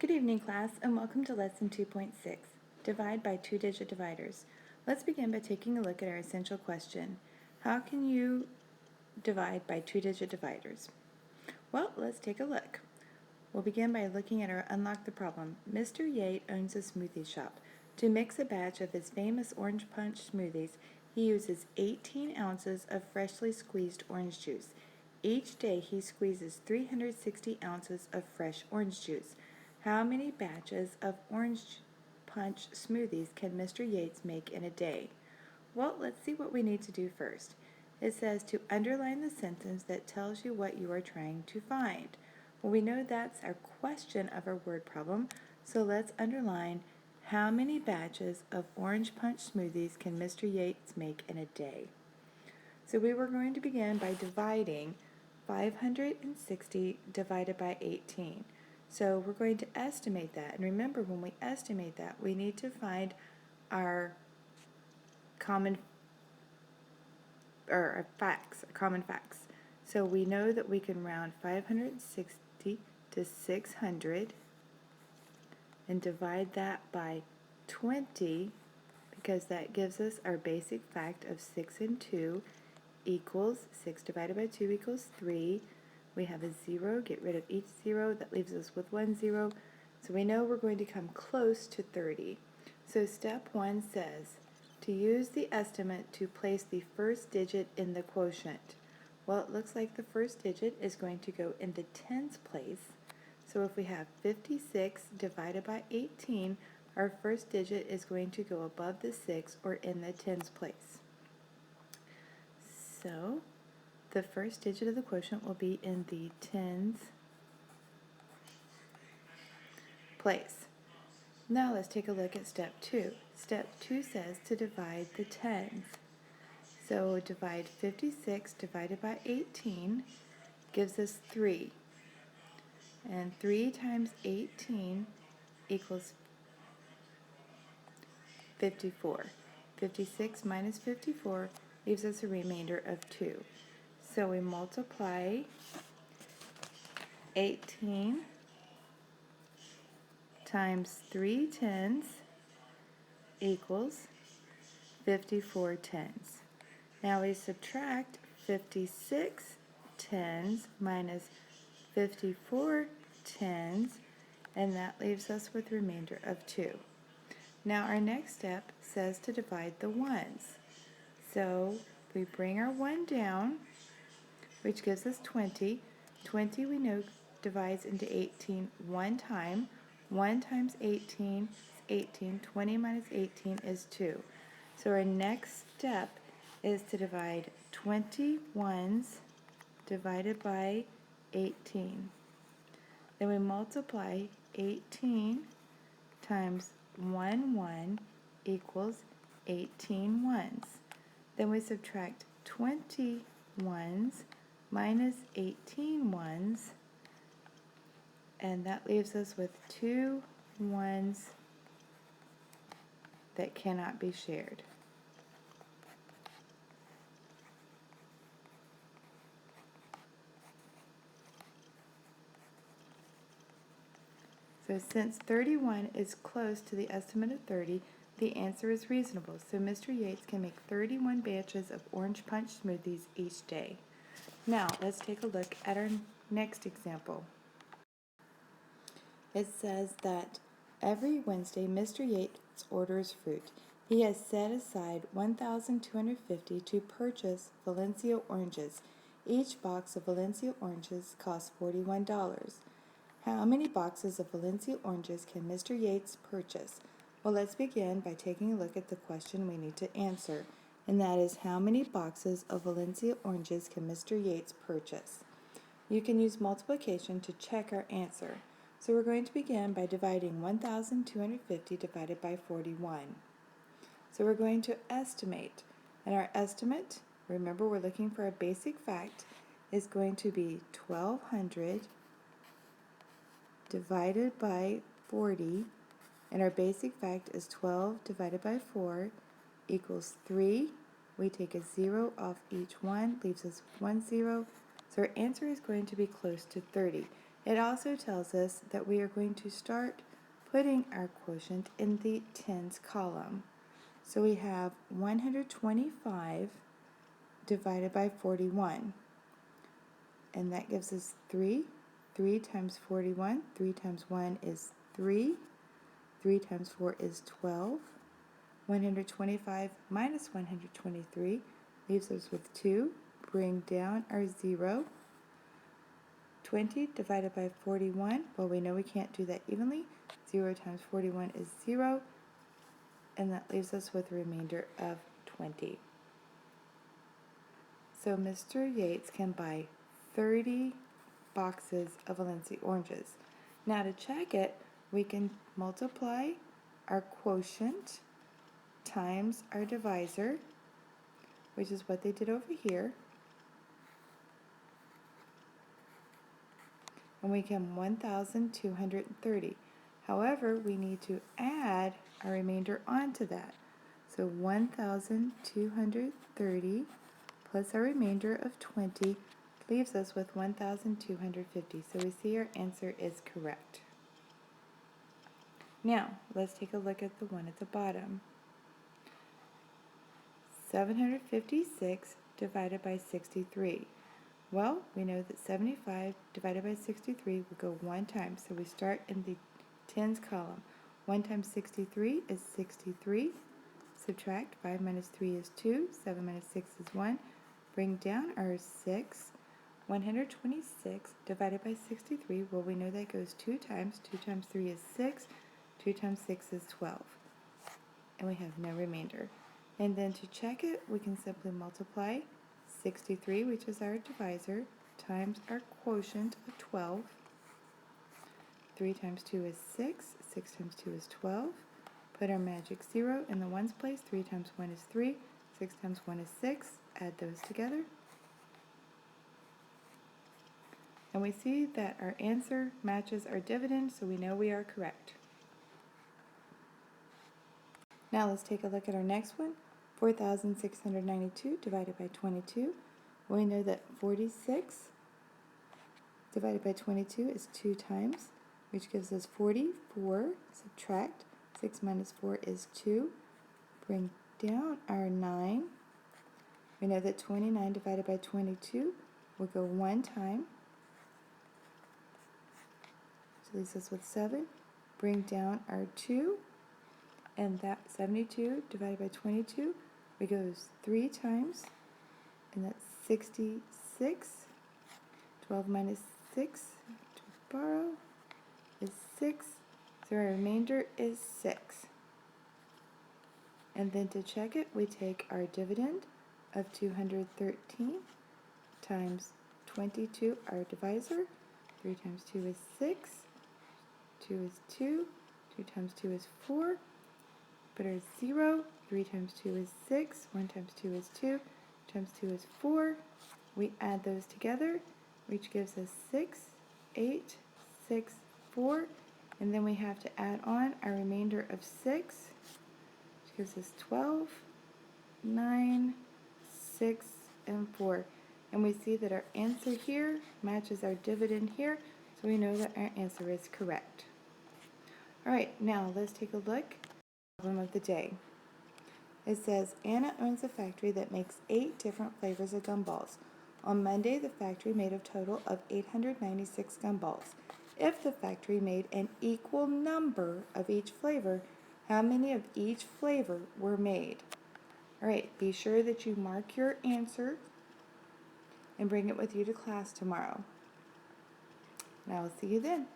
Good evening, class, and welcome to Lesson 2.6, Divide by Two-Digit Dividers. Let's begin by taking a look at our essential question. How can you divide by two-digit dividers? Well, let's take a look. We'll begin by looking at our Unlock the Problem. Mr. Yates owns a smoothie shop. To mix a batch of his famous orange punch smoothies, he uses 18 ounces of freshly squeezed orange juice. Each day he squeezes 360 ounces of fresh orange juice. How many batches of orange punch smoothies can Mr. Yates make in a day? Well, let's see what we need to do first. It says to underline the sentence that tells you what you are trying to find. Well, we know that's our question of our word problem, so let's underline how many batches of orange punch smoothies can Mr. Yates make in a day? So we were going to begin by dividing 560 divided by 18. So we're going to estimate that, and remember, when we estimate that, we need to find our common facts. So we know that we can round 560 to 600 and divide that by 20, because that gives us our basic fact of 6 and 2 equals 6 divided by 2 equals 3. We have a 0, get rid of each 0, that leaves us with 1 0. So we know we're going to come close to 30. So step 1 says to use the estimate to place the first digit in the quotient. Well, it looks like the first digit is going to go in the tens place. So if we have 56 divided by 18, our first digit is going to go above the 6 or in the tens place. So the first digit of the quotient will be in the tens place. Now let's take a look at step 2. Step 2 says to divide the tens. So divide 56 divided by 18 gives us 3. And 3 times 18 equals 54. 56 minus 54 leaves us a remainder of 2. So we multiply 18 times 3 tens equals 54 tens. Now we subtract 56 tens minus 54 tens, and that leaves us with a remainder of 2. Now our next step says to divide the ones. So we bring our 1 down, which gives us 20. 20 we know divides into 18 one time. 1 times 18 is 18. 20 minus 18 is 2. So our next step is to divide 20 ones divided by 18. Then we multiply 18 times 1 equals 18 ones. Then we subtract 20 ones minus 18 ones, and that leaves us with 2 ones that cannot be shared. So since 31 is close to the estimate of 30, the answer is reasonable. So Mr. Yates can make 31 batches of orange punch smoothies each day. Now let's take a look at our next example. It says that every Wednesday Mr. Yates orders fruit. He has set aside $1,250 to purchase Valencia oranges. Each box of Valencia oranges costs $41. How many boxes of Valencia oranges can Mr. Yates purchase? Well, let's begin by taking a look at the question we need to answer, and that is how many boxes of Valencia oranges can Mr. Yates purchase? You can use multiplication to check our answer. So we're going to begin by dividing 1,250 divided by 41. So we're going to estimate, and our estimate, remember we're looking for a basic fact, is going to be 1,200 divided by 40, and our basic fact is 12 divided by 4 equals 3. We take a 0 off each one, leaves us 1 0. So our answer is going to be close to 30. It also tells us that we are going to start putting our quotient in the tens column. So we have 125 divided by 41. And that gives us 3. 3 times 41. 3 times 1 is 3. 3 times 4 is 12. 125 minus 123 leaves us with 2. Bring down our 0. 20 divided by 41. Well, we know we can't do that evenly. 0 times 41 is 0. And that leaves us with a remainder of 20. So Mr. Yates can buy 30 boxes of Valencia oranges. Now to check it, we can multiply our quotient times our divisor, which is what they did over here. And we get 1,230. However, we need to add our remainder onto that. So 1,230 plus our remainder of 20 leaves us with 1,250. So we see our answer is correct. Now, let's take a look at the one at the bottom. 756 divided by 63. Well, we know that 75 divided by 63 will go one time, so we start in the tens column. 1 times 63 is 63. Subtract 5 minus 3 is 2. 7 minus 6 is 1. Bring down our 6. 126 divided by 63, well, we know that goes 2 times. 2 times 3 is 6. 2 times 6 is 12. And we have no remainder. And then to check it, we can simply multiply 63, which is our divisor, times our quotient of 12. 3 times 2 is 6. 6 times 2 is 12. Put our magic 0 in the ones place. 3 times 1 is 3. 6 times 1 is 6. Add those together. And we see that our answer matches our dividend, so we know we are correct. Now let's take a look at our next one. 4,692 divided by 22. We know that 46 divided by 22 is 2 times, which gives us 44. Subtract 6 minus 4 is 2. Bring down our 9. We know that 29 divided by 22 will go one time. So leaves us with 7. Bring down our 2. And that 72 divided by 22, it goes 3 times, and that's 66. 12 minus 6, to borrow, is 6. So our remainder is 6. And then to check it, we take our dividend of 213 times 22, our divisor. 3 times 2 is 6. 2 is 2. 2 times 2 is 4. Put our 0. 3 times 2 is 6. 1 times 2 is 2. 2 times 2 is 4. We add those together, which gives us 6, 8, 6, 4. And then we have to add on our remainder of 6, which gives us 12, 9, 6, and 4. And we see that our answer here matches our dividend here, so we know that our answer is correct. All right, now let's take a look. Problem of the day. It says Anna owns a factory that makes 8 different flavors of gumballs. On Monday, the factory made a total of 896 gumballs. If the factory made an equal number of each flavor, how many of each flavor were made? All right, be sure that you mark your answer and bring it with you to class tomorrow. And I will see you then.